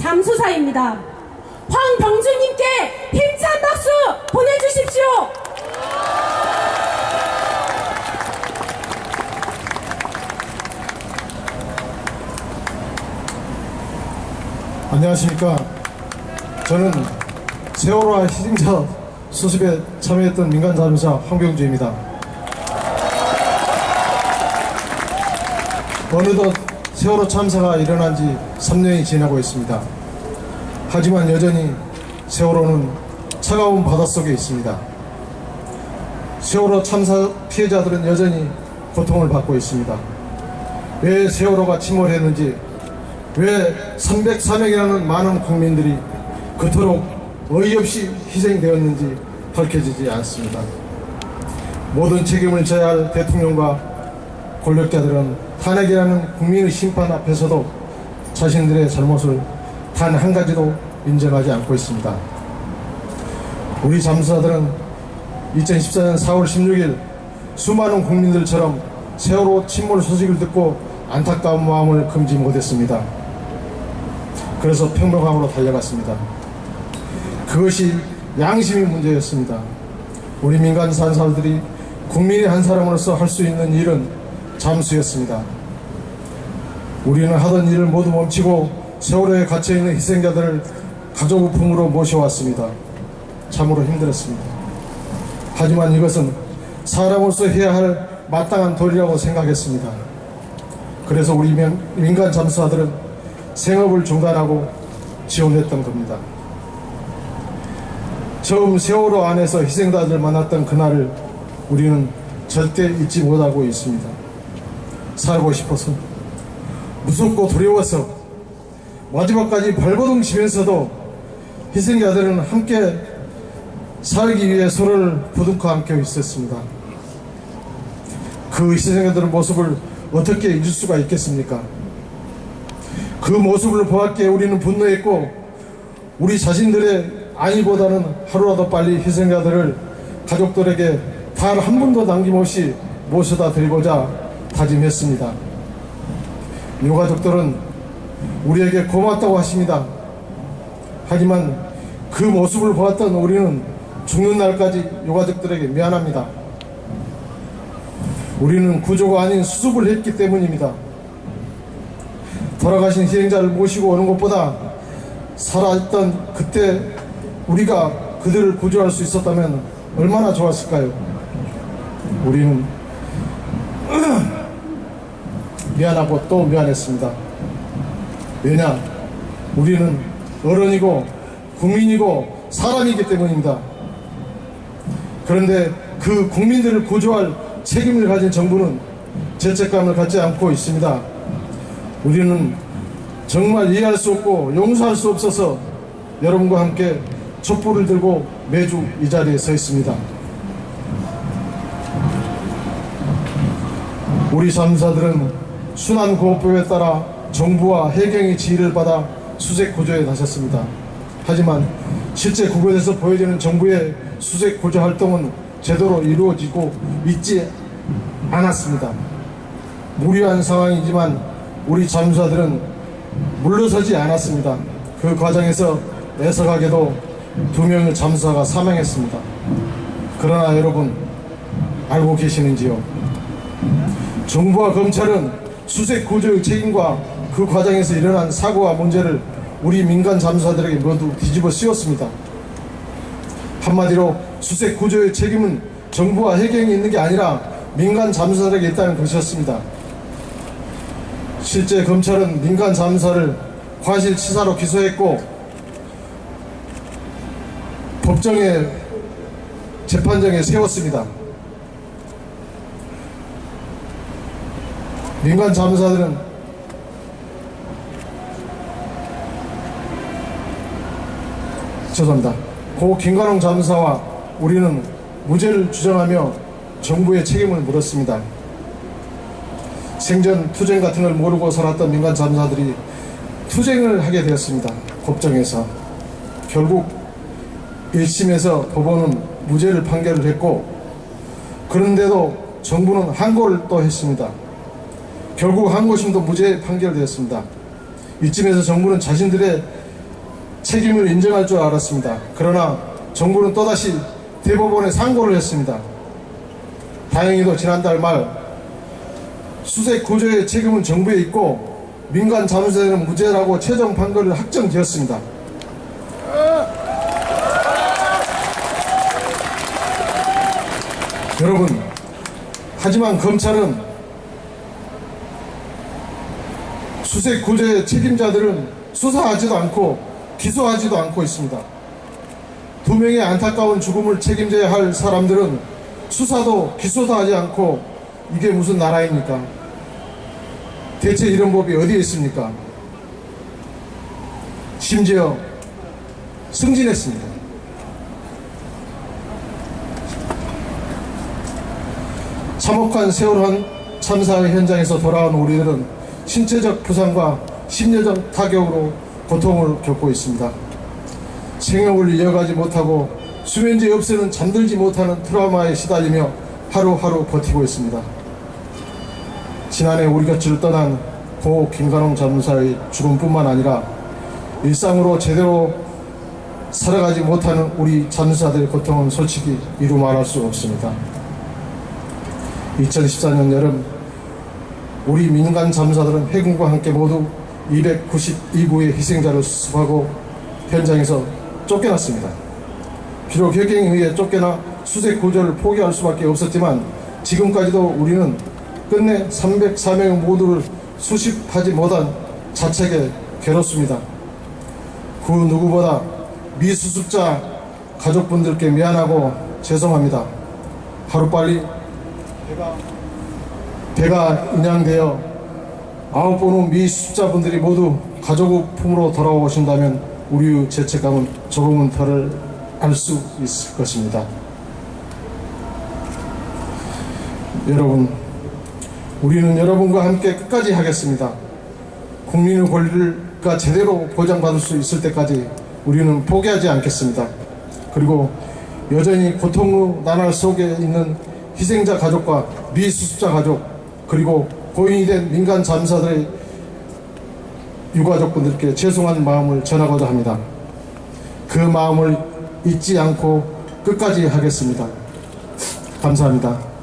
잠수사입니다. 황병주님께 힘찬 박수 보내주십시오. 안녕하십니까. 저는 세월호와 희생자 수습에 참여했던 민간잠수사 황병주입니다. 어느덧 세월호 참사가 일어난 지 3년이 지나고 있습니다. 하지만 여전히 세월호는 차가운 바닷속에 있습니다. 세월호 참사 피해자들은 여전히 고통을 받고 있습니다. 왜 세월호가 침몰했는지, 왜 304명이라는 많은 국민들이 그토록 어이없이 희생되었는지 밝혀지지 않습니다. 모든 책임을 져야 할 대통령과 권력자들은 탄핵이라는 국민의 심판 앞에서도 자신들의 잘못을 단 한 가지도 인정하지 않고 있습니다. 우리 잠수사들은 2014년 4월 16일 수많은 국민들처럼 세월호 침몰 소식을 듣고 안타까운 마음을 금지 못했습니다. 그래서 평범함으로 달려갔습니다. 그것이 양심의 문제였습니다. 우리 민간 잠수사들이 국민의 한 사람으로서 할 수 있는 일은 잠수였습니다. 우리는 하던 일을 모두 멈추고 세월호에 갇혀있는 희생자들을 가족 품으로 모셔왔습니다. 참으로 힘들었습니다. 하지만 이것은 사람으로서 해야 할 마땅한 도리라고 생각했습니다. 그래서 우리 민간 잠수사들은 생업을 중단하고 지원했던 겁니다. 처음 세월호 안에서 희생자들 만났던 그날을 우리는 절대 잊지 못하고 있습니다. 살고 싶어서, 무섭고 두려워서, 마지막까지 발버둥 치면서도 희생자들은 함께 살기 위해 손을 부둥켜 안고 있었습니다. 그 희생자들의 모습을 어떻게 잊을 수가 있겠습니까? 그 모습을 보았기에 우리는 분노했고, 우리 자신들의 안위보다는 하루라도 빨리 희생자들을 가족들에게 단 한 분도 남김없이 모셔다 드리고자 다짐했습니다. 유가족들은 우리에게 고맙다고 하십니다. 하지만 그 모습을 보았던 우리는 죽는 날까지 유가족들에게 미안합니다. 우리는 구조가 아닌 수습을 했기 때문입니다. 돌아가신 희생자를 모시고 오는 것보다 살아있던 그때 우리가 그들을 구조할 수 있었다면 얼마나 좋았을까요? 우리는 미안하고 또 미안했습니다. 왜냐? 우리는 어른이고 국민이고 사람이기 때문입니다. 그런데 그 국민들을 구조할 책임을 가진 정부는 죄책감을 갖지 않고 있습니다. 우리는 정말 이해할 수 없고 용서할 수 없어서 여러분과 함께 촛불을 들고 매주 이 자리에 서 있습니다. 우리 잠수사들은 순환구호법에 따라 정부와 해경의 지휘를 받아 수색 구조에 나섰습니다. 하지만 실제 그곳에서 보여지는 정부의 수색 구조 활동은 제대로 이루어지고 있지 않았습니다. 무리한 상황이지만 우리 잠수사들은 물러서지 않았습니다. 그 과정에서 애석하게도 2명의 잠수사가 사망했습니다. 그러나 여러분 알고 계시는지요? 정부와 검찰은 수색 구조의 책임과 그 과정에서 일어난 사고와 문제를 우리 민간 잠수사들에게 모두 뒤집어 씌웠습니다. 한마디로 수색 구조의 책임은 정부와 해경이 있는 게 아니라 민간 잠수사들에게 있다는 것이었습니다. 실제 검찰은 민간 잠수사를 과실치사로 기소했고 법정에 재판정에 세웠습니다. 민간 잠수사들은 죄송합니다. 고 김관홍 잠수사와 우리는 무죄를 주장하며 정부의 책임을 물었습니다. 생전 투쟁 같은 걸 모르고 살았던 민간 잠수사들이 투쟁을 하게 되었습니다. 법정에서. 결국 1심에서 법원은 무죄를 판결을 했고, 그런데도 정부는 항고를 또 했습니다. 결국 항고심도 무죄 판결되었습니다. 이쯤에서 정부는 자신들의 책임을 인정할 줄 알았습니다. 그러나 정부는 또다시 대법원에 상고를 했습니다. 다행히도 지난달 말 수색 구조의 책임은 정부에 있고 민간 자문사들은 무죄라고 최종 판결을 확정되었습니다. 여러분, 하지만 검찰은 수색 구조의 책임자들은 수사하지도 않고 기소하지도 않고 있습니다. 두 명의 안타까운 죽음을 책임져야 할 사람들은 수사도 기소도 하지 않고, 이게 무슨 나라입니까? 대체 이런 법이 어디에 있습니까? 심지어 승진했습니다. 참혹한 세월호 참사 현장에서 돌아온 우리들은 신체적 부상과 심리적 타격으로 고통을 겪고 있습니다. 생업을 이어가지 못하고 수면제 없이는 잠들지 못하는 트라우마에 시달리며 하루하루 버티고 있습니다. 지난해 우리 곁을 떠난 고 김관홍 자문사의 죽음뿐만 아니라 일상으로 제대로 살아가지 못하는 우리 자문사들의 고통은 솔직히 이루 말할 수 없습니다. 2014년 여름 우리 민간 자문사들은 해군과 함께 모두 292구의 희생자를 수습하고 현장에서 쫓겨났습니다. 비록 혁명에 의해 쫓겨나 수색 구조를 포기할 수밖에 없었지만 지금까지도 우리는 끝내 304명 모두를 수습하지 못한 자책에 괴롭습니다. 그 누구보다 미수습자 가족분들께 미안하고 죄송합니다. 하루빨리 배가 인양되어 9분 후 미수습자분들이 모두 가족의 품으로 돌아오신다면 우리의 죄책감은 조금은 덜 알 수 있을 것입니다. 여러분, 우리는 여러분과 함께 끝까지 하겠습니다. 국민의 권리가 제대로 보장받을 수 있을 때까지 우리는 포기하지 않겠습니다. 그리고 여전히 고통의 나날 속에 있는 희생자 가족과 미수습자 가족, 그리고 고인이 된 민간 잠사들의 유가족분들께 죄송한 마음을 전하고자 합니다. 그 마음을 잊지 않고 끝까지 하겠습니다. 감사합니다.